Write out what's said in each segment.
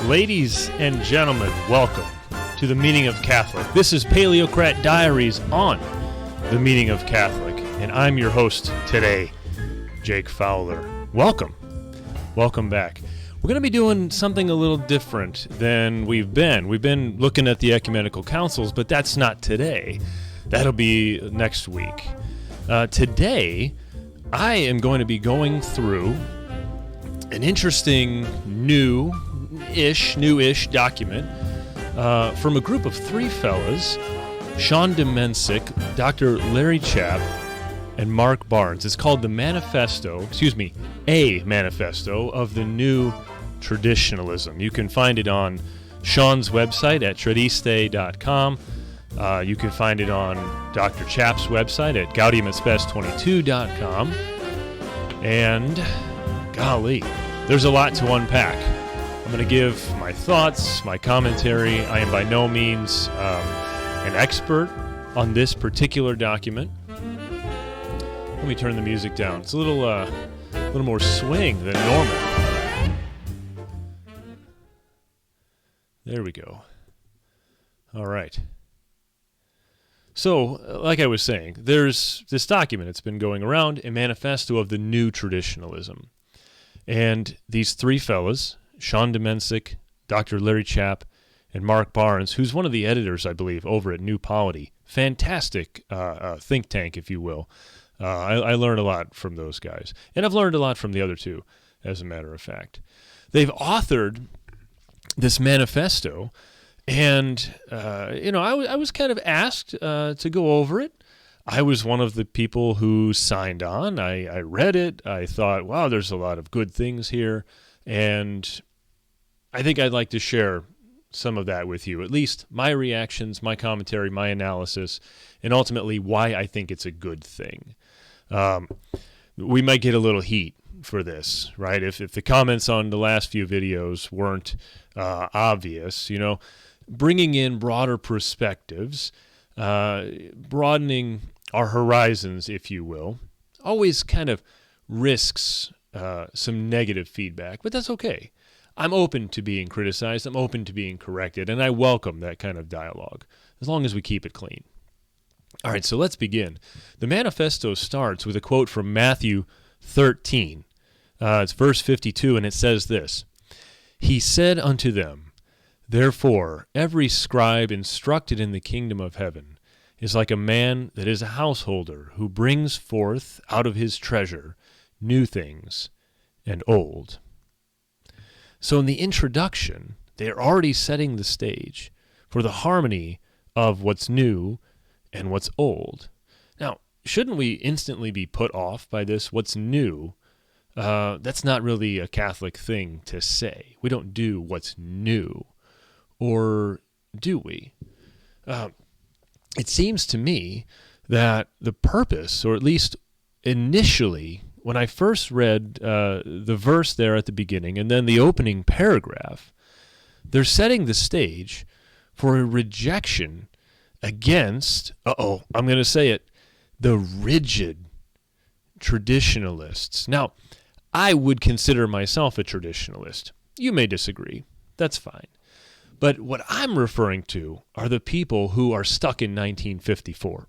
Ladies and gentlemen, welcome to the Meaning of Catholic. This is Paleocrat Diaries on the Meaning of Catholic, and I'm your host today, Jake Fowler. Welcome back. We're going to be doing something a little different than we've been. We've been looking at the ecumenical councils, but that's not today. That'll be next week. Today, I am going to be going through an interesting new-ish document from a group of three fellas, Sean Demensick, Dr. Larry Chapp, and Mark Barnes. It's called the Manifesto, a Manifesto of the New Traditionalism. You can find it on Sean's website at tradiste.com. You can find it on Dr. Chapp's website at gaudiumetspes22.com. And, golly, there's a lot to unpack. I'm going to give my thoughts, my commentary. I am by no means an expert on this particular document. Let me turn the music down. It's a little more swing than normal. There we go. All right. So, like I was saying, there's this document. It's been going around, a manifesto of the new traditionalism. And these three fellas, Sean Demensick, Dr. Larry Chapp, and Mark Barnes, who's one of the editors, I believe, over at New Polity. Fantastic think tank, if you will. I learned a lot from those guys. And I've learned a lot from the other two, as a matter of fact. They've authored this manifesto, and, I was kind of asked to go over it. I was one of the people who signed on. I read it. I thought, wow, there's a lot of good things here. And I think I'd like to share some of that with you, at least my reactions, my commentary, my analysis, and ultimately why I think it's a good thing. We might get a little heat for this, right? If the comments on the last few videos weren't obvious, bringing in broader perspectives, broadening our horizons, if you will, always kind of risks some negative feedback, but that's okay. I'm open to being criticized. I'm open to being corrected, and I welcome that kind of dialogue, as long as we keep it clean. All right, so let's begin. The manifesto starts with a quote from Matthew 13. It's verse 52, and it says this: "He said unto them, Therefore every scribe instructed in the kingdom of heaven is like a man that is a householder, who brings forth out of his treasure new things and old." So in the introduction, they are already setting the stage for the harmony of what's new and what's old. Now, shouldn't we instantly be put off by this? What's new? That's not really a Catholic thing to say. We don't do what's new. Or do we? It seems to me that the purpose, or at least initially, when I first read the verse there at the beginning and then the opening paragraph, they're setting the stage for a rejection against, I'm going to say it, the rigid traditionalists. Now, I would consider myself a traditionalist. You may disagree. That's fine. But what I'm referring to are the people who are stuck in 1954.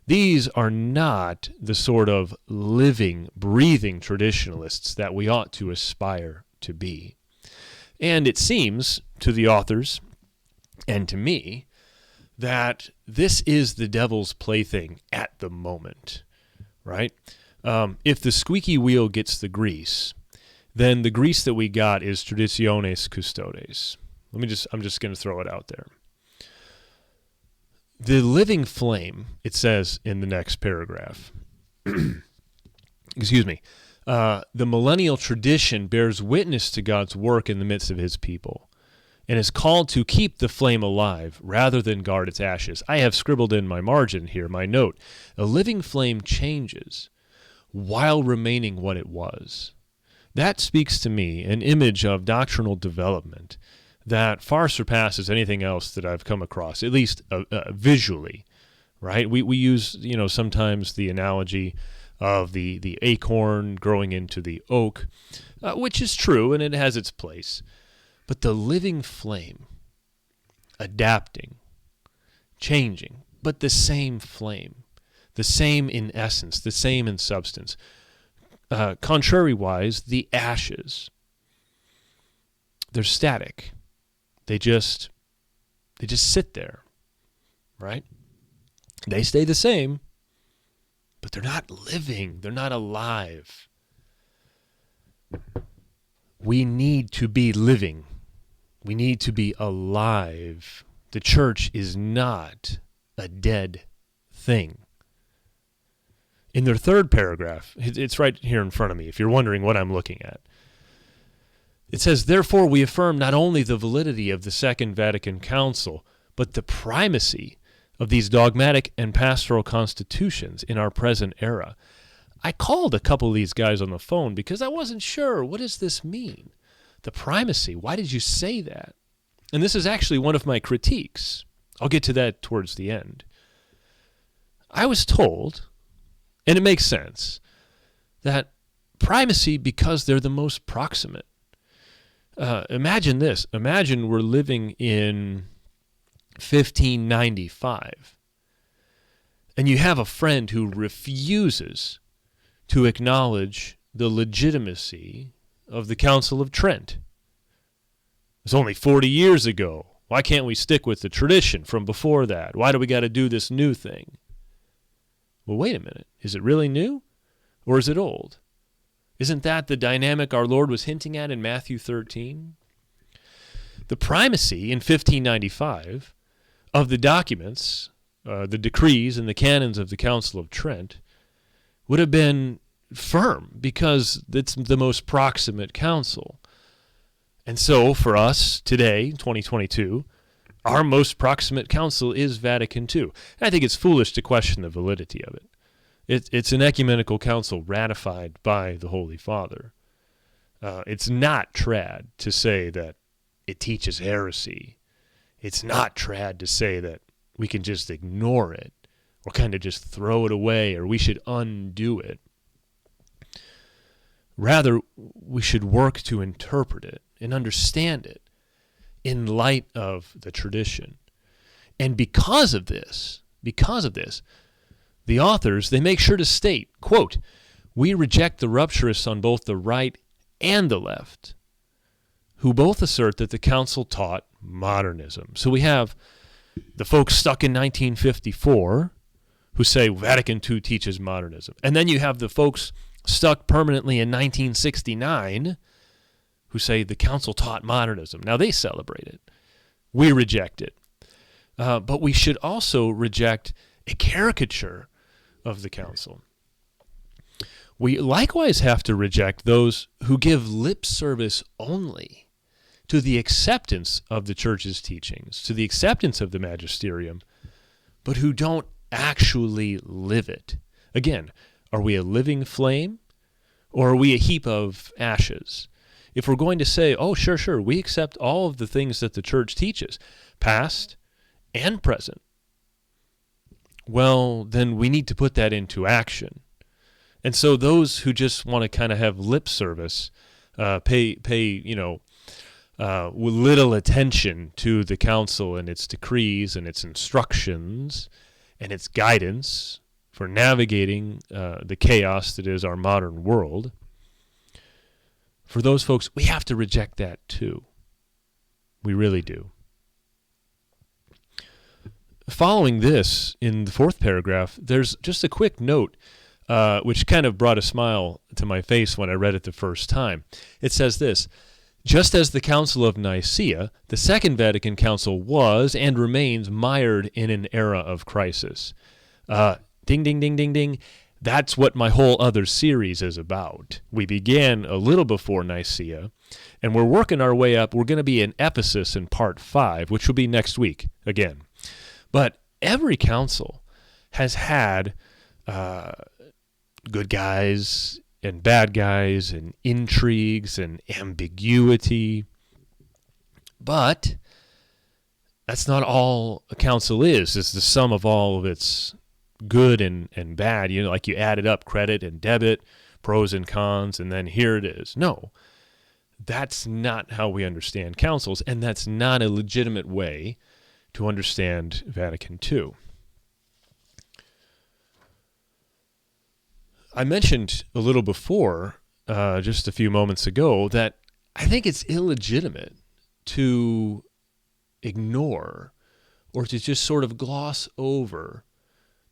These are not the sort of living, breathing traditionalists that we ought to aspire to be. And it seems to the authors and to me that this is the devil's plaything at the moment, right? If the squeaky wheel gets the grease, then the grease that we got is traditiones custodes. I'm just going to throw it out there. The living flame, it says in the next paragraph, excuse me, the millennial tradition bears witness to God's work in the midst of his people and is called to keep the flame alive rather than guard its ashes. I have scribbled in my margin here, my note, a living flame changes while remaining what it was. That speaks to me an image of doctrinal development that far surpasses anything else that I've come across, at least visually, right? We use, sometimes the analogy of the acorn growing into the oak, which is true, and it has its place. But the living flame, adapting, changing, but the same flame, the same in essence, the same in substance. Contrary-wise, the ashes, they're static. They just sit there, right? They stay the same, but they're not living. They're not alive. We need to be living. We need to be alive. The church is not a dead thing. In their third paragraph, it's right here in front of me, if you're wondering what I'm looking at. It says, therefore, we affirm not only the validity of the Second Vatican Council, but the primacy of these dogmatic and pastoral constitutions in our present era. I called a couple of these guys on the phone because I wasn't sure. What does this mean? The primacy. Why did you say that? And this is actually one of my critiques. I'll get to that towards the end. I was told, and it makes sense, that primacy because they're the most proximate. Imagine this. Imagine we're living in 1595, and you have a friend who refuses to acknowledge the legitimacy of the Council of Trent. It's only 40 years ago. Why can't we stick with the tradition from before that? Why do we got to do this new thing? Well, wait a minute. Is it really new, or is it old? Isn't that the dynamic our Lord was hinting at in Matthew 13? The primacy in 1595 of the documents, the decrees and the canons of the Council of Trent would have been firm because it's the most proximate council. And so for us today, 2022, our most proximate council is Vatican II. And I think it's foolish to question the validity of it. It's an ecumenical council ratified by the Holy Father. It's not trad to say that it teaches heresy. It's not trad to say that we can just ignore it or kind of just throw it away or we should undo it. Rather, we should work to interpret it and understand it in light of the tradition. And because of this, the authors, they make sure to state, quote, we reject the rupturists on both the right and the left, who both assert that the council taught modernism. So we have the folks stuck in 1954 who say Vatican II teaches modernism. And then you have the folks stuck permanently in 1969 who say the council taught modernism. Now they celebrate it. We reject it. But we should also reject a caricature of the council. We likewise have to reject those who give lip service only to the acceptance of the church's teachings, to the acceptance of the magisterium, but who don't actually live it. Again, are we a living flame or are we a heap of ashes? If we're going to say, oh, sure, we accept all of the things that the church teaches, past and present, well, then we need to put that into action. And so those who just want to kind of have lip service, pay with little attention to the council and its decrees and its instructions and its guidance for navigating the chaos that is our modern world, for those folks, we have to reject that too. We really do. Following this, in the fourth paragraph, there's just a quick note, which kind of brought a smile to my face when I read it the first time. It says this, just as the Council of Nicaea, the Second Vatican Council was and remains mired in an era of crisis. Ding, ding, ding, ding, ding. That's what my whole other series is about. We began a little before Nicaea, and we're working our way up. We're going to be in Ephesus in part 5, which will be next week again. But every council has had good guys and bad guys and intrigues and ambiguity. But that's not all a council is. It's the sum of all of its good and bad. You know, like you added up credit and debit, pros and cons, and then here it is. No. That's not how we understand councils, and that's not a legitimate way to understand Vatican II. I mentioned a little before, just a few moments ago, that I think it's illegitimate to ignore or to just sort of gloss over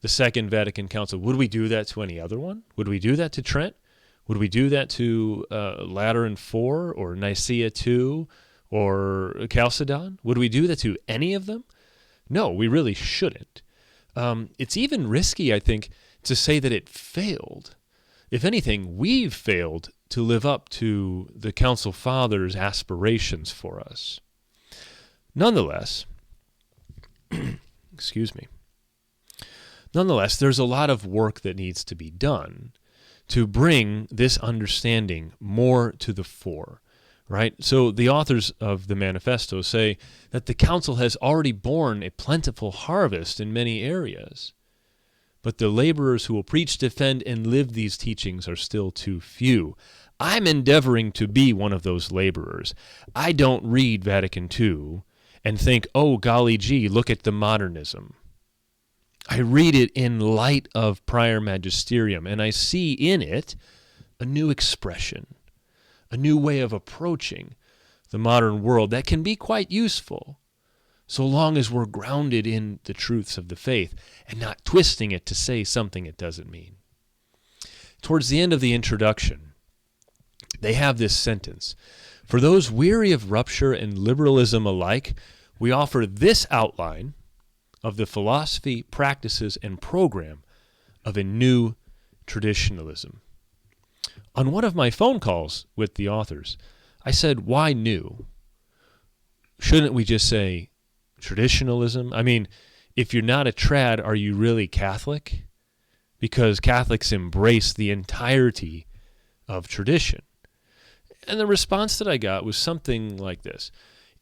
the Second Vatican Council. Would we do that to any other one? Would we do that to Trent? Would we do that to Lateran IV or Nicaea II or Chalcedon? Would we do that to any of them? No, we really shouldn't. It's even risky, I think, to say that it failed. If anything, we've failed to live up to the Council Fathers' aspirations for us. Nonetheless, excuse me. Nonetheless, there's a lot of work that needs to be done to bring this understanding more to the fore, right? So the authors of the Manifesto say that the council has already borne a plentiful harvest in many areas, but the laborers who will preach, defend, and live these teachings are still too few. I'm endeavoring to be one of those laborers. I don't read Vatican II and think, oh, golly gee, look at the modernism. I read it in light of prior magisterium, and I see in it a new expression, a new way of approaching the modern world that can be quite useful, so long as we're grounded in the truths of the faith and not twisting it to say something it doesn't mean. Towards the end of the introduction, they have this sentence: for those weary of rupture and liberalism alike, we offer this outline of the philosophy, practices, and program of a new traditionalism. On one of my phone calls with the authors, I said, why new? Shouldn't we just say traditionalism? I mean, if you're not a trad, are you really Catholic? Because Catholics embrace the entirety of tradition. And the response that I got was something like this: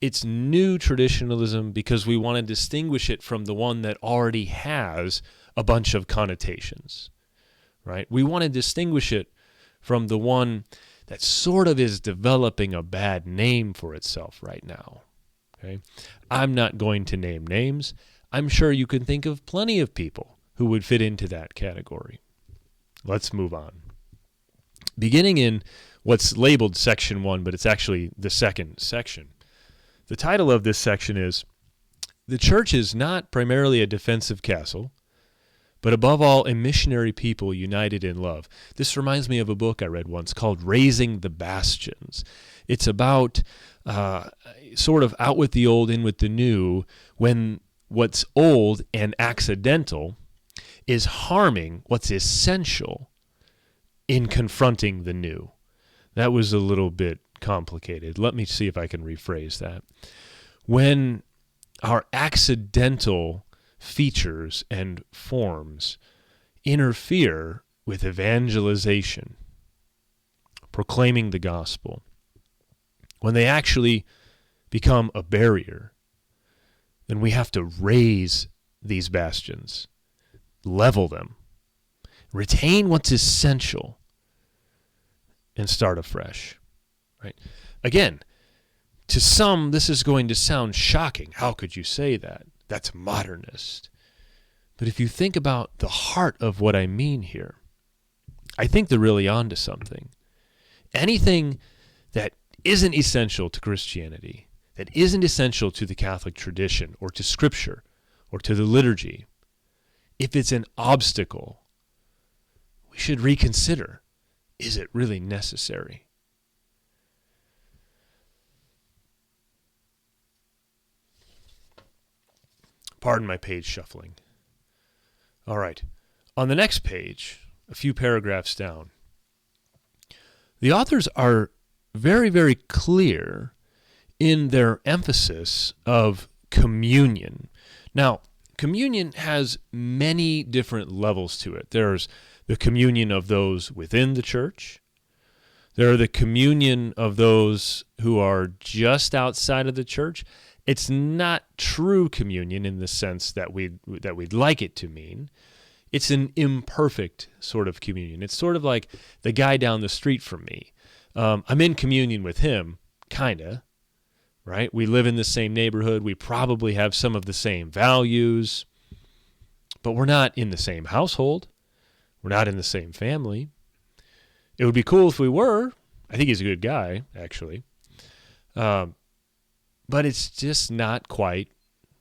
it's new traditionalism because we want to distinguish it from the one that already has a bunch of connotations, right? We want to distinguish it from the one that sort of is developing a bad name for itself right now, okay? I'm not going to name names. I'm sure you can think of plenty of people who would fit into that category. Let's move on. Beginning in what's labeled Section 1, but it's actually the second section. The title of this section is, "The Church is not primarily a defensive castle, but above all a missionary people united in love." This reminds me of a book I read once called Raising the Bastions. It's about sort of out with the old, in with the new, when what's old and accidental is harming what's essential in confronting the new. That was a little bit complicated. Let me see if I can rephrase that. When our accidental features and forms interfere with evangelization, proclaiming the gospel, when they actually become a barrier, then we have to raise these bastions, level them, retain what's essential, and start afresh. Right? Again, to some, this is going to sound shocking. How could you say that? That's modernist. But if you think about the heart of what I mean here, I think they're really onto something. Anything that isn't essential to Christianity, that isn't essential to the Catholic tradition or to Scripture or to the liturgy, if it's an obstacle, we should reconsider, is it really necessary? Pardon my page shuffling. All right. On the next page, a few paragraphs down, the authors are very, very clear in their emphasis of communion. Now, communion has many different levels to it. There's the communion of those within the church. There are the communion of those who are just outside of the church. It's not true communion in the sense that we'd like it to mean. It's an imperfect sort of communion. It's sort of like the guy down the street from me. I'm in communion with him, kind of, right? We live in the same neighborhood. We probably have some of the same values, but we're not in the same household. We're not in the same family. It would be cool if we were. I think he's a good guy, actually. But it's just not quite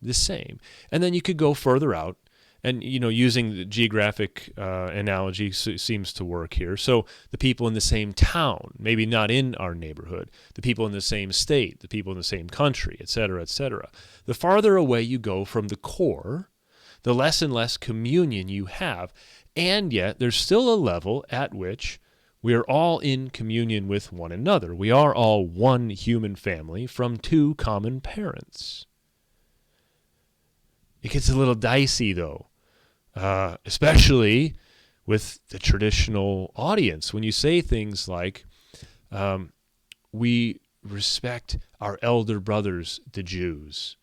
the same. And then you could go further out, and, using the geographic analogy seems to work here. So the people in the same town, maybe not in our neighborhood, the people in the same state, the people in the same country, et cetera, et cetera. The farther away you go from the core, the less and less communion you have. And yet there's still a level at which we are all in communion with one another. We are all one human family from two common parents. It gets a little dicey, though, especially with the traditional audience. When you say things like, we respect our elder brothers, the Jews.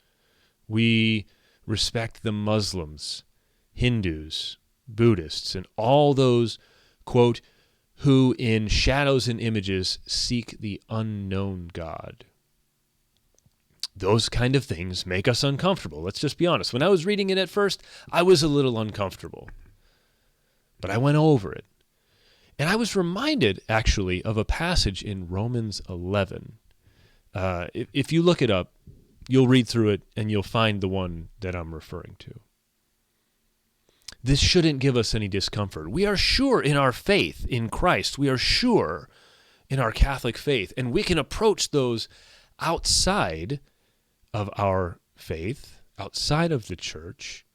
We respect the Muslims, Hindus, Buddhists, and all those, quote, who in shadows and images seek the unknown God. Those kind of things make us uncomfortable. Let's just be honest. When I was reading it at first, I was a little uncomfortable. But I went over it. And I was reminded, actually, of a passage in Romans 11. If you look it up, you'll read through it, and you'll find the one that I'm referring to. This shouldn't give us any discomfort. We are sure in our faith in Christ. We are sure in our Catholic faith. And we can approach those outside of our faith, outside of the church,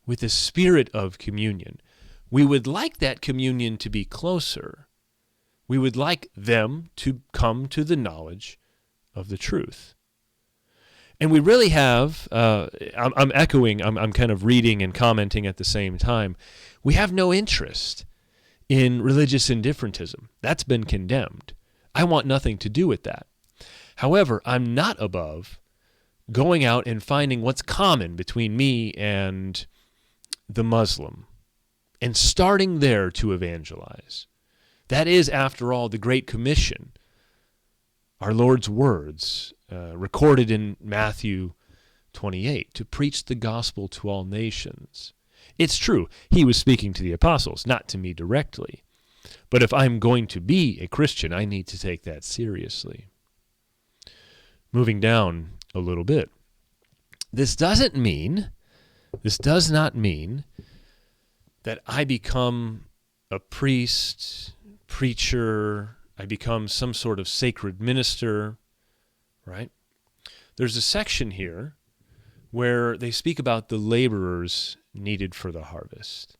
with a spirit of communion. We would like that communion to be closer. We would like them to come to the knowledge of the truth. And we really have, I'm echoing, I'm kind of reading and commenting at the same time. We have no interest in religious indifferentism. That's been condemned. I want nothing to do with that. However, I'm not above going out and finding what's common between me and the Muslim and starting there to evangelize. That is, after all, the Great Commission, our Lord's words, recorded in Matthew 28, to preach the gospel to all nations. It's true, he was speaking to the apostles, not to me directly. But if I'm going to be a Christian, I need to take that seriously. Moving down a little bit. This does not mean that I become a priest, preacher, I become some sort of sacred minister, right? There's a section here where they speak about the laborers needed for the harvest.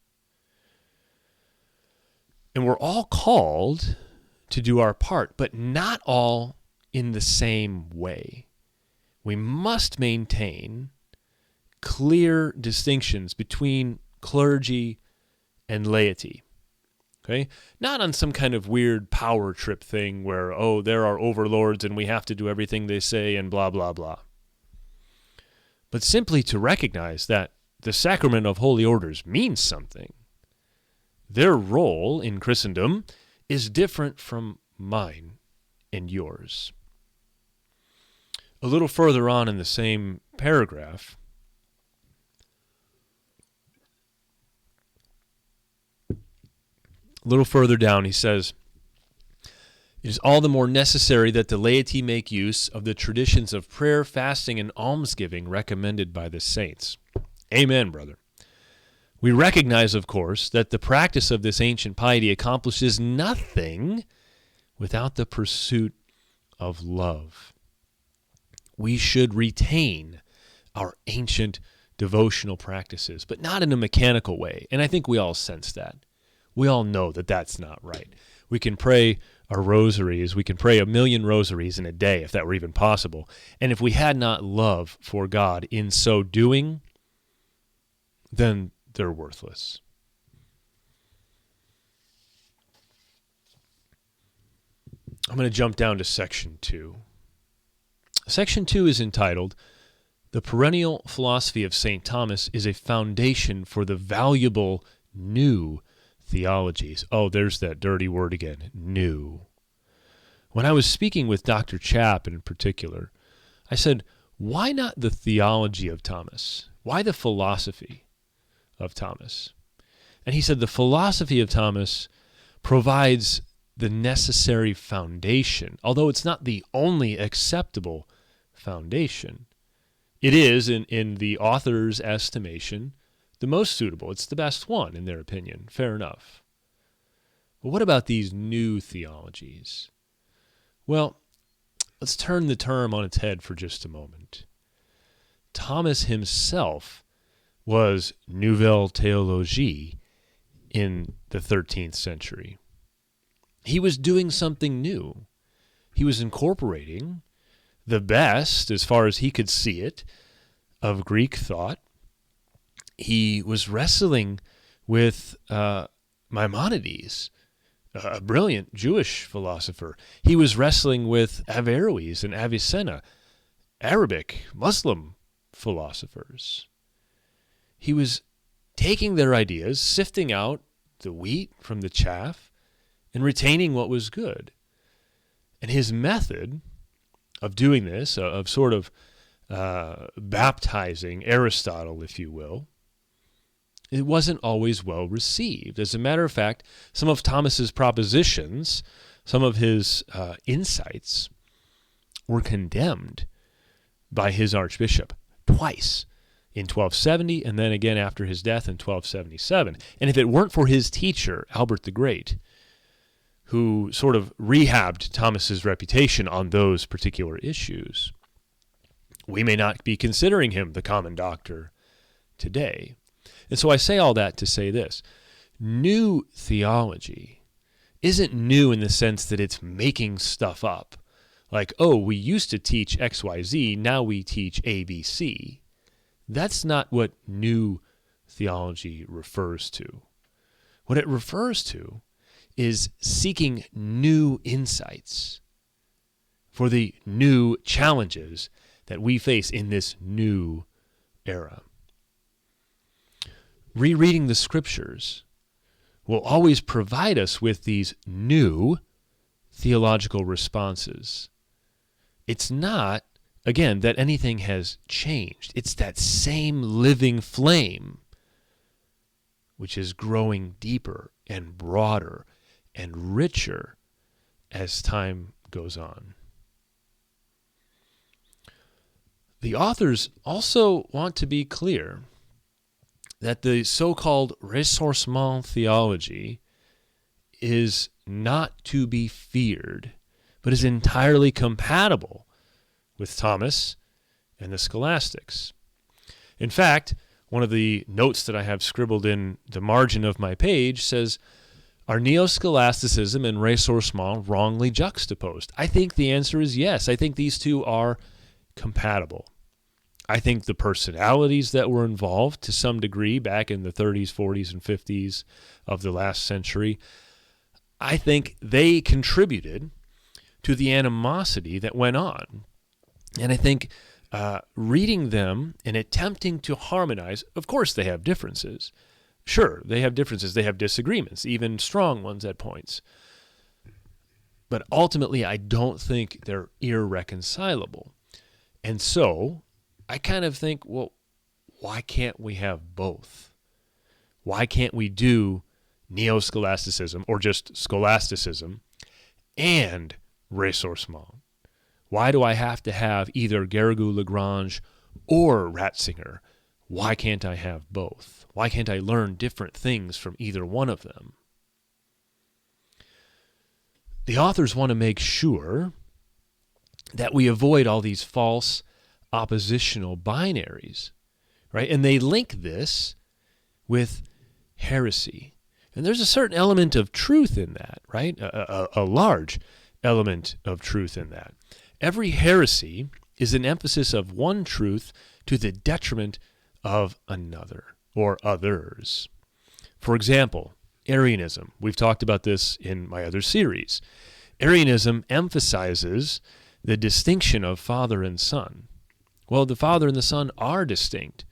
And we're all called to do our part, but not all in the same way. We must maintain clear distinctions between clergy and laity. Okay? Not on some kind of weird power trip thing where, there are overlords and we have to do everything they say and blah, blah, blah. But simply to recognize that the sacrament of holy orders means something. Their role in Christendom is different from mine and yours. A little further on in the same paragraph, a little further down, he says, "It is all the more necessary that the laity make use of the traditions of prayer, fasting, and almsgiving recommended by the saints." Amen, brother. We recognize, of course, that the practice of this ancient piety accomplishes nothing without the pursuit of love. We should retain our ancient devotional practices, but not in a mechanical way. And I think we all sense that. We all know that that's not right. We can pray our rosaries. We can pray 1,000,000 rosaries in a day, if that were even possible. And if we had not love for God in so doing, then they're worthless. I'm going to jump down to section 2. Section 2 is entitled, "The Perennial Philosophy of St. Thomas is a Foundation for the Valuable New Theologies." Oh, there's that dirty word again, new. When I was speaking with Dr. Chapp in particular, I said, why not the theology of Thomas? Why the philosophy of Thomas? And he said the philosophy of Thomas provides the necessary foundation, although it's not the only acceptable foundation. It is, in the author's estimation, the most suitable. It's the best one, in their opinion. Fair enough. But what about these new theologies? Well, let's turn the term on its head for just a moment. Thomas himself was Nouvelle Théologie in the 13th century. He was doing something new. He was incorporating the best, as far as he could see it, of Greek thought. He was wrestling with Maimonides, a brilliant Jewish philosopher. He was wrestling with Averroes and Avicenna, Arabic, Muslim philosophers. He was taking their ideas, sifting out the wheat from the chaff, and retaining what was good. And his method of doing this, of sort of baptizing Aristotle, if you will, it wasn't always well received. As a matter of fact, some of Thomas's propositions, some of his insights were condemned by his archbishop twice, in 1270 and then again after his death in 1277. And if it weren't for his teacher, Albert the Great, who sort of rehabbed Thomas's reputation on those particular issues, we may not be considering him the common doctor today. And so I say all that to say this. New theology isn't new in the sense that it's making stuff up. Like, oh, we used to teach XYZ, now we teach ABC. That's not what new theology refers to. What it refers to is seeking new insights for the new challenges that we face in this new era. Rereading the scriptures will always provide us with these new theological responses. It's not, again, that anything has changed. It's that same living flame which is growing deeper and broader and richer as time goes on. The authors also want to be clear that the so-called ressourcement theology is not to be feared, but is entirely compatible with Thomas and the scholastics. In fact, one of the notes that I have scribbled in the margin of my page says, are neo-scholasticism and ressourcement wrongly juxtaposed? I think the answer is yes. I think these two are compatible. I think the personalities that were involved to some degree back in the 30s, 40s, and 50s of the last century, I think they contributed to the animosity that went on. And I think reading them and attempting to harmonize, of course they have differences. Sure, they have differences. They have disagreements, even strong ones at points. But ultimately, I don't think they're irreconcilable. And so I kind of think, well, why can't we have both? Why can't we do neo-scholasticism or just scholasticism and ressourcement? Why do I have to have either Garrigou-Lagrange or Ratzinger? Why can't I have both? Why can't I learn different things from either one of them? The authors want to make sure that we avoid all these false oppositional binaries, right? And they link this with heresy. And there's a certain element of truth in that, right? A large element of truth in that. Every heresy is an emphasis of one truth to the detriment of another or others. For example, Arianism. We've talked about this in my other series. Arianism emphasizes the distinction of Father and Son. Well, the Father and the Son are distinct,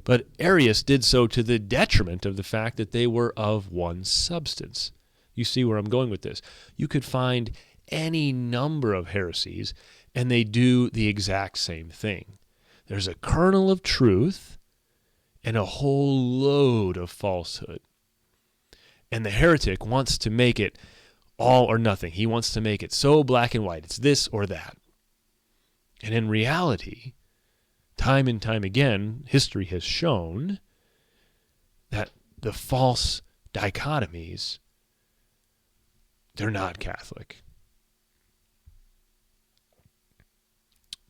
but Arius did so to the detriment of the fact that they were of one substance. You see where I'm going with this. You could find any number of heresies, and they do the exact same thing. There's a kernel of truth and a whole load of falsehood. And the heretic wants to make it all or nothing. He wants to make it so black and white. It's this or that. And in reality, time and time again, history has shown that the false dichotomies, they're not Catholic.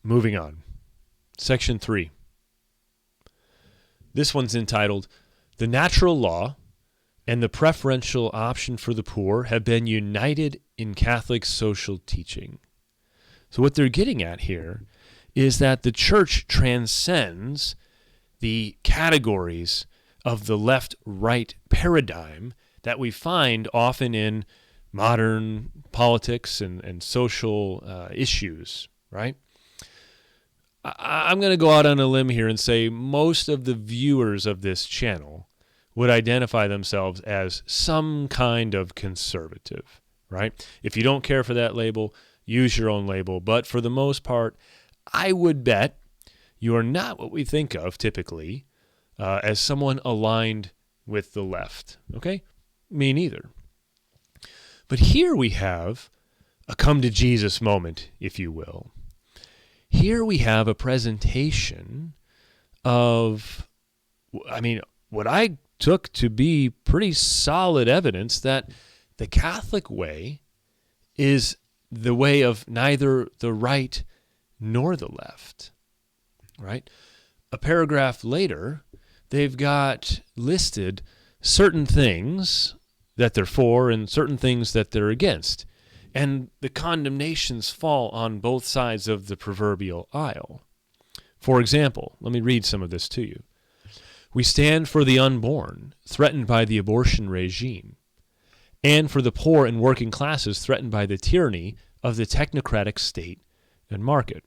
Moving on. Section 3. This one's entitled, "The Natural Law and the Preferential Option for the Poor Have Been United in Catholic Social Teaching." So what they're getting at here is that the church transcends the categories of the left-right paradigm that we find often in modern politics and social issues, right? I'm going to go out on a limb here and say most of the viewers of this channel would identify themselves as some kind of conservative, right? If you don't care for that label, use your own label. But for the most part, I would bet you are not what we think of typically as someone aligned with the left, okay? Me neither. But here we have a come to Jesus moment, if you will. Here we have a presentation of, what I took to be pretty solid evidence that the Catholic way is the way of neither the right nor the left, right? A paragraph later, they've got listed certain things that they're for and certain things that they're against. And the condemnations fall on both sides of the proverbial aisle. For example, let me read some of this to you. "We stand for the unborn, threatened by the abortion regime, and for the poor and working classes threatened by the tyranny of the technocratic state and market.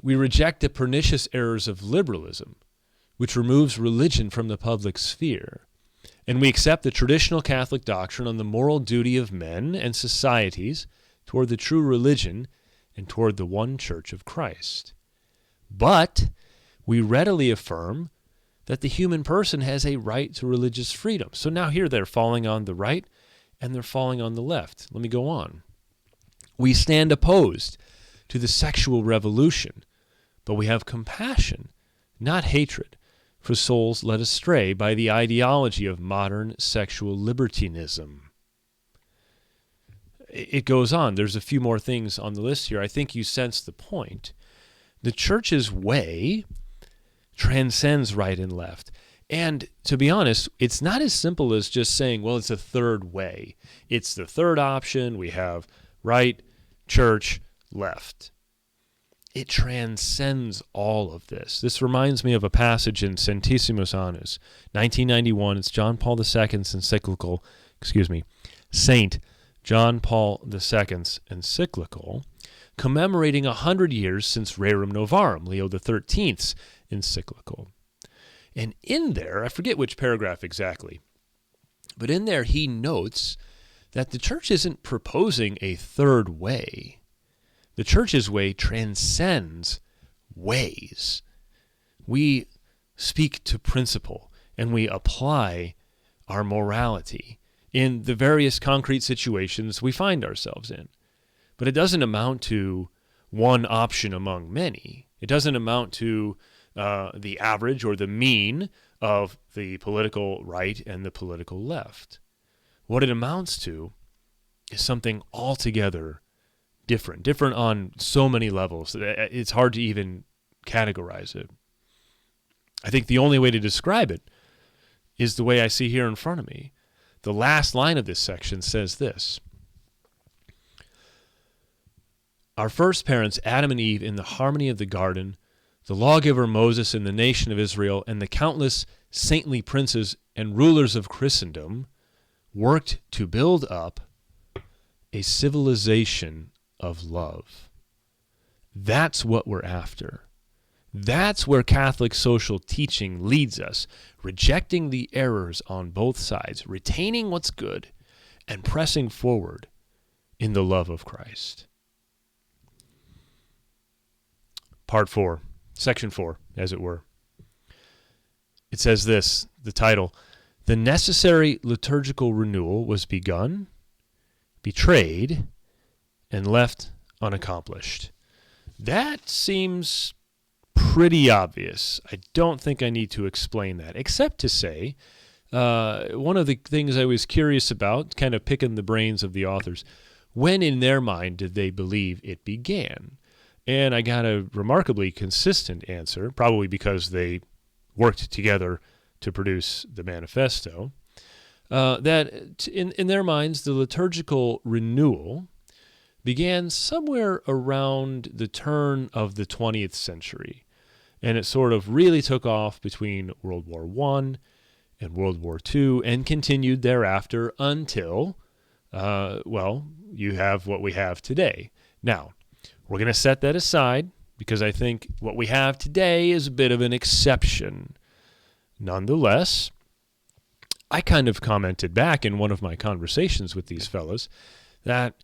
We reject the pernicious errors of liberalism, which removes religion from the public sphere. And we accept the traditional Catholic doctrine on the moral duty of men and societies toward the true religion and toward the one church of Christ. But we readily affirm that the human person has a right to religious freedom." So now here they're falling on the right and they're falling on the left. Let me go on. "We stand opposed to the sexual revolution, but we have compassion, not hatred, for souls led astray by the ideology of modern sexual libertinism." It goes on. There's a few more things on the list here. I think you sense the point. The church's way transcends right and left. And to be honest, it's not as simple as just saying, well, it's a third way. It's the third option. We have right, church, left. It transcends all of this. This reminds me of a passage in Centesimus Annus, 1991. It's John Paul II's encyclical, Saint John Paul II's encyclical, commemorating 100 years since Rerum Novarum, Leo XIII's encyclical. And in there, I forget which paragraph exactly, but in there he notes that the church isn't proposing a third way. The church's way transcends ways. We speak to principle and we apply our morality in the various concrete situations we find ourselves in. But it doesn't amount to one option among many. It doesn't amount to the average or the mean of the political right and the political left. What it amounts to is something altogether different on so many levels that it's hard to even categorize it. I think the only way to describe it is the way I see here in front of me. The last line of this section says this: "Our first parents, Adam and Eve, in the harmony of the garden, the lawgiver Moses in the nation of Israel, and the countless saintly princes and rulers of Christendom worked to build up a civilization of love." That's what we're after. That's where Catholic social teaching leads us, rejecting the errors on both sides, retaining what's good, and pressing forward in the love of Christ. Part 4, Section 4, as it were. It says this, the title, "The necessary liturgical renewal was begun, betrayed, and left unaccomplished." That seems pretty obvious. I don't think I need to explain that, except to say, one of the things I was curious about, kind of picking the brains of the authors, when in their mind did they believe it began? And I got a remarkably consistent answer, probably because they worked together to produce the Manifesto, that in their minds, the liturgical renewal began somewhere around the turn of the 20th century. And it sort of really took off between World War I and World War II and continued thereafter until, you have what we have today. Now, we're going to set that aside because I think what we have today is a bit of an exception. Nonetheless, I kind of commented back in one of my conversations with these fellows that,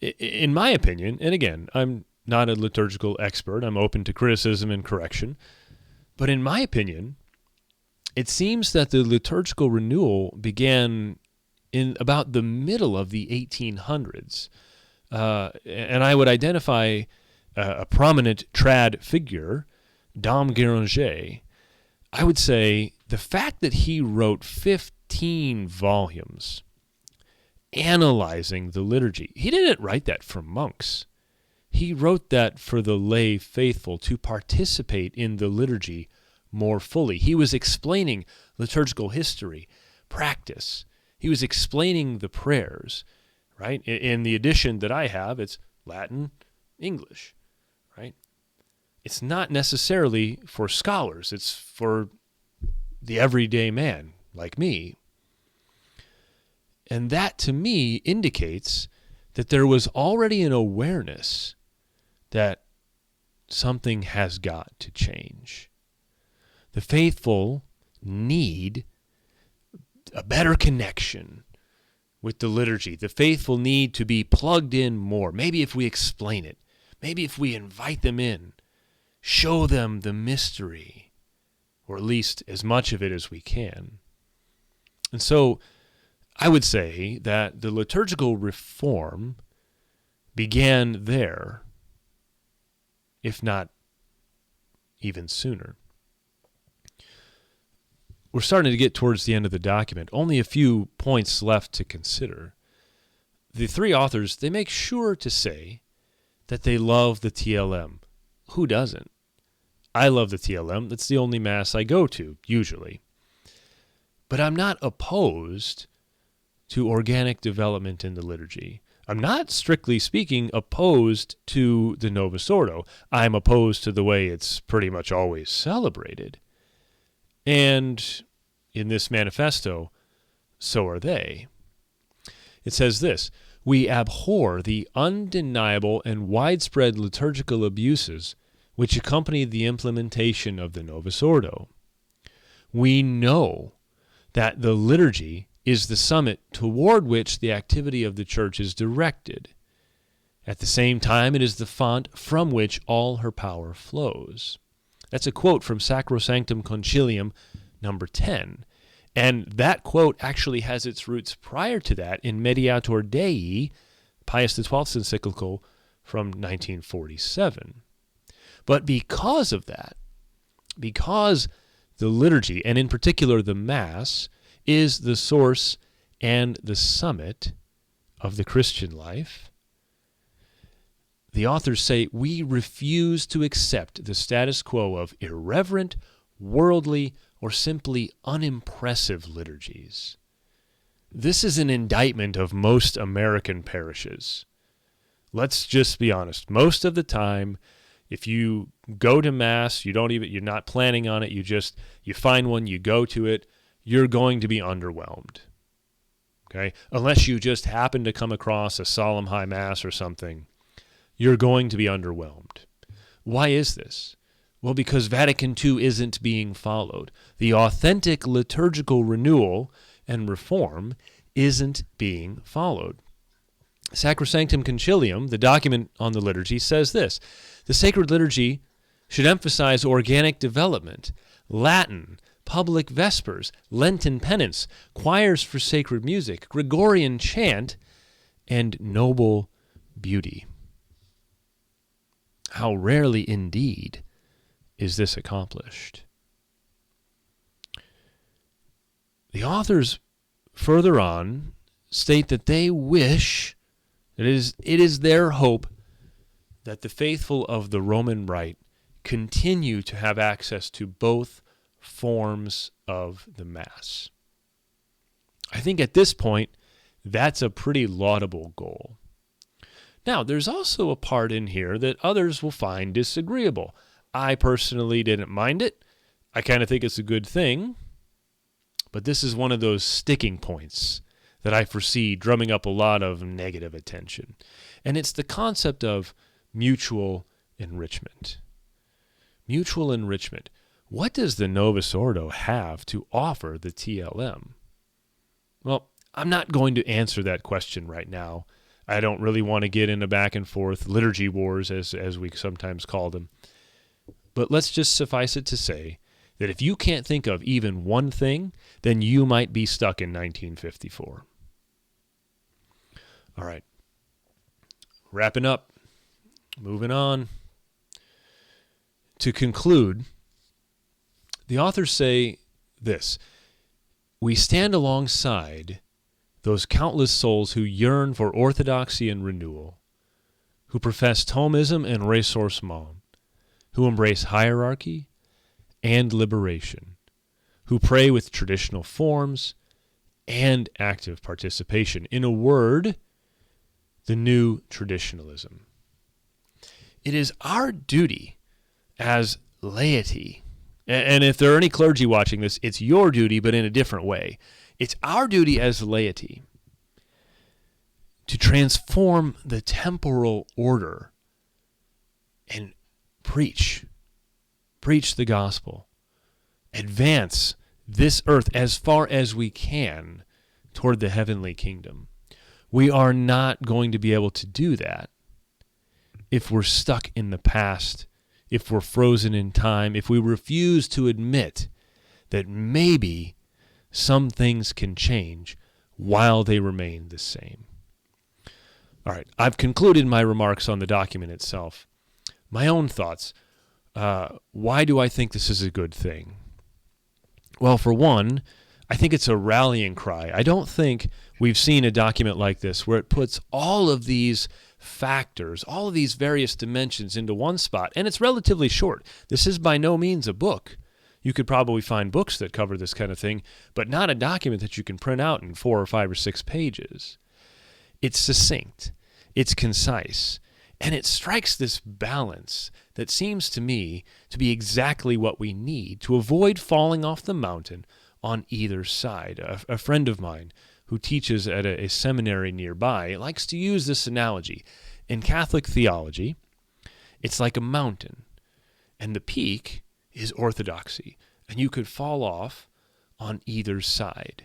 in my opinion, and again, I'm not a liturgical expert, I'm open to criticism and correction, but in my opinion, it seems that the liturgical renewal began in about the middle of the 1800s. And I would identify a prominent trad figure, Dom Guéranger. I would say the fact that he wrote 15 volumes analyzing the liturgy, he didn't write that for monks. He wrote that for the lay faithful to participate in the liturgy more fully. He was explaining liturgical history, practice. He was explaining the prayers, right? In the edition that I have, it's Latin, English, right? It's not necessarily for scholars. It's for the everyday man like me. And that, to me, indicates that there was already an awareness that something has got to change. The faithful need a better connection with the liturgy. The faithful need to be plugged in more. Maybe if we explain it. Maybe if we invite them in. Show them the mystery, or at least as much of it as we can. And so I would say that the liturgical reform began there, if not even sooner. We're starting to get towards the end of the document. Only a few points left to consider. The three authors, they make sure to say that they love the TLM. Who doesn't? I love the TLM. That's the only Mass I go to, usually. But I'm not opposed to organic development in the liturgy. I'm not, strictly speaking, opposed to the Novus Ordo. I'm opposed to the way it's pretty much always celebrated. And in this manifesto, so are they. It says this: "We abhor the undeniable and widespread liturgical abuses which accompany the implementation of the Novus Ordo. We know that the liturgy is the summit toward which the activity of the Church is directed. At the same time, it is the font from which all her power flows." That's a quote from Sacrosanctum Concilium number 10. And that quote actually has its roots prior to that in Mediator Dei, Pius XII's encyclical from 1947. But because of that, because the liturgy, and in particular the Mass, is the source and the summit of the Christian life, the authors say we refuse to accept the status quo of irreverent, worldly, or simply unimpressive liturgies. This is an indictment of most American parishes. Let's just be honest. Most of the time, if you go to Mass, you're not planning on it, you find one, you go to it, you're going to be underwhelmed. Okay? Unless you just happen to come across a solemn high Mass or something, you're going to be underwhelmed. Why is this? Well, because Vatican II isn't being followed. The authentic liturgical renewal and reform isn't being followed. Sacrosanctum Concilium, the document on the liturgy, says this: the sacred liturgy should emphasize organic development, Latin, public vespers, Lenten penance, choirs for sacred music, Gregorian chant, and noble beauty. How rarely indeed is this accomplished. The authors further on state that they wish, it is their hope, that the faithful of the Roman Rite continue to have access to both forms of the Mass. I think at this point, that's a pretty laudable goal. Now, there's also a part in here that others will find disagreeable. I personally didn't mind it. I kind of think it's a good thing. But this is one of those sticking points that I foresee drumming up a lot of negative attention. And it's the concept of mutual enrichment. Mutual enrichment. What does the Novus Ordo have to offer the TLM? Well, I'm not going to answer that question right now. I don't really want to get into back and forth liturgy wars, as we sometimes call them. But let's just suffice it to say that if you can't think of even one thing, then you might be stuck in 1954. All right. Wrapping up. Moving on. To conclude, the authors say this: we stand alongside those countless souls who yearn for orthodoxy and renewal, who profess Thomism and ressourcement, who embrace hierarchy and liberation, who pray with traditional forms and active participation. In a word, the new traditionalism. It is our duty as laity, and if there are any clergy watching this, it's your duty, but in a different way. It's our duty as laity to transform the temporal order and preach the gospel, advance this earth as far as we can toward the heavenly kingdom. We are not going to be able to do that if we're stuck in the past, if we're frozen in time, if we refuse to admit that maybe some things can change while they remain the same. All right, I've concluded my remarks on the document itself. My own thoughts. Why do I think this is a good thing? Well, for one, I think it's a rallying cry. I don't think we've seen a document like this where it puts all of these factors, all of these various dimensions into one spot, and it's relatively short. This is by no means a book. You could probably find books that cover this kind of thing, but not a document that you can print out in 4 or 5 or 6 pages. It's succinct, it's concise, and it strikes this balance that seems to me to be exactly what we need to avoid falling off the mountain on either side. A friend of mine who teaches at a seminary nearby likes to use this analogy. In Catholic theology, it's like a mountain, and the peak is orthodoxy, and you could fall off on either side.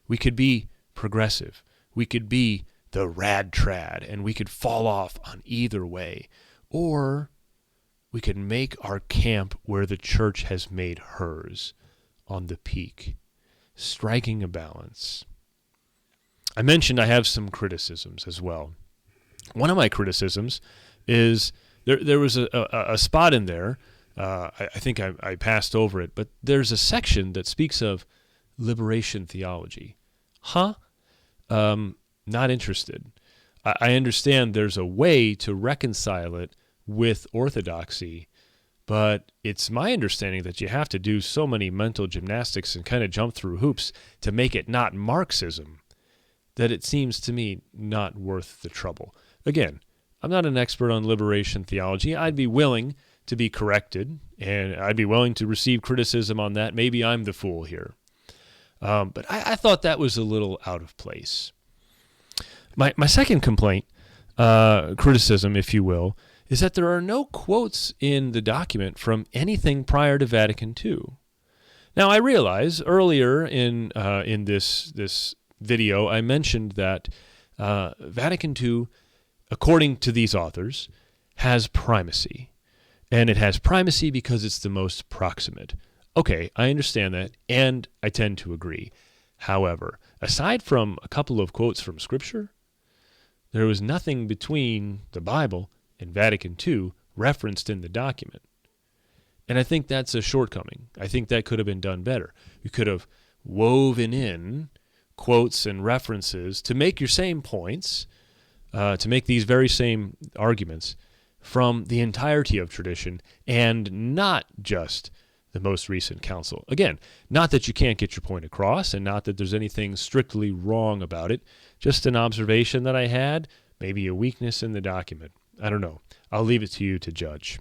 We could be progressive. We could be the rad trad, and we could fall off on either way. Or we could make our camp where the church has made hers, on the peak, striking a balance. I mentioned I have some criticisms as well. One of my criticisms is there was a spot in there, I think I passed over it, but there's a section that speaks of liberation theology. Not interested. I understand there's a way to reconcile it with orthodoxy, but it's my understanding that you have to do so many mental gymnastics and kind of jump through hoops to make it not Marxism that it seems to me not worth the trouble. Again, I'm not an expert on liberation theology. I'd be willing to be corrected, and I'd be willing to receive criticism on that. Maybe I'm the fool here. But I thought that was a little out of place. My second complaint, criticism, if you will, is that there are no quotes in the document from anything prior to Vatican II. Now, I realize earlier in this video, I mentioned that Vatican II, according to these authors, has primacy. And it has primacy because it's the most proximate. Okay, I understand that, and I tend to agree. However, aside from a couple of quotes from Scripture, there was nothing between the Bible and Vatican II referenced in the document. And I think that's a shortcoming. I think that could have been done better. You could have woven in quotes and references to make your same points, to make these very same arguments from the entirety of tradition and not just the most recent council. Again, not that you can't get your point across and not that there's anything strictly wrong about it, just an observation that I had, maybe a weakness in the document. I don't know. I'll leave it to you to judge.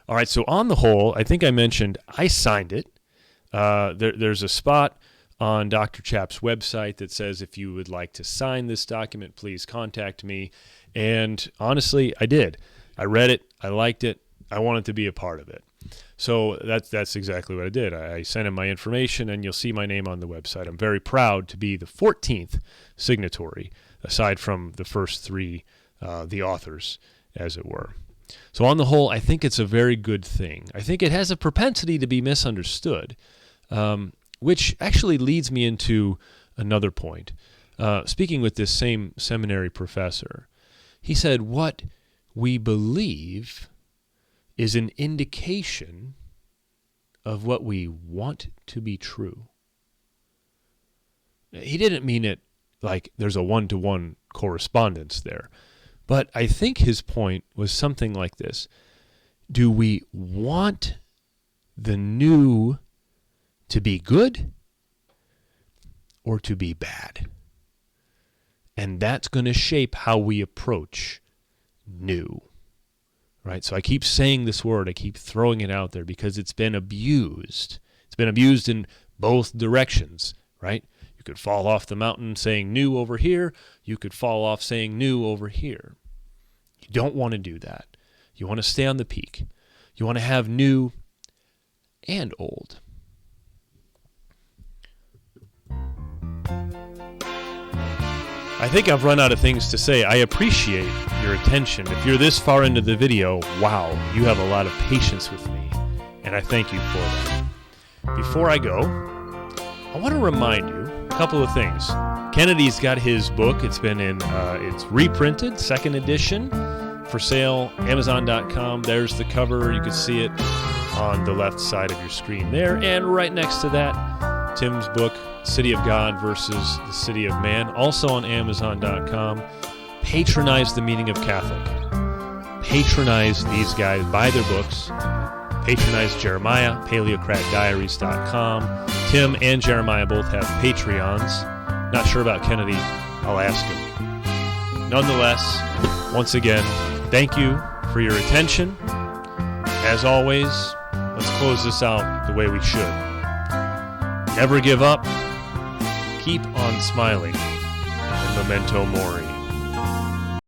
All right, so on the whole, I think I mentioned I signed it. There's a spot on Dr. Chapp's website that says if you would like to sign this document, please contact me. And honestly, I did. I read it. I liked it. I wanted to be a part of it. So that's exactly what I did. I sent him my information, and you'll see my name on the website. I'm very proud to be the 14th signatory, aside from the first three, the authors, as it were. So on the whole, I think it's a very good thing. I think it has a propensity to be misunderstood, which actually leads me into another point. Speaking with this same seminary professor, he said, what we believe is an indication of what we want to be true. He didn't mean it like there's a one-to-one correspondence there. But I think his point was something like this. Do we want the new to be good or to be bad? And that's going to shape how we approach new. Right? So I keep saying this word. I keep throwing it out there because it's been abused. It's been abused in both directions, right? You could fall off the mountain saying new over here. You could fall off saying new over here. You don't want to do that. You want to stay on the peak. You want to have new and old. I think I've run out of things to say. I appreciate your attention. If you're this far into the video, wow, you have a lot of patience with me, and I thank you for that. Before I go, I want to remind you a couple of things. Kennedy's got his book. It's been it's reprinted, second edition, for sale, Amazon.com. There's the cover. You can see it on the left side of your screen there. And right next to that, Tim's book, City of God versus the City of Man, also on Amazon.com. Patronize the Meaning of Catholic. Patronize these guys, buy their books. Patronize Jeremiah, Paleocrat.diaries.com. Tim and Jeremiah both have Patreons. Not sure about Kennedy. I'll ask him. Nonetheless, once again, thank you for your attention. As always, let's close this out the way we should. Never give up. Keep on smiling. And memento mori.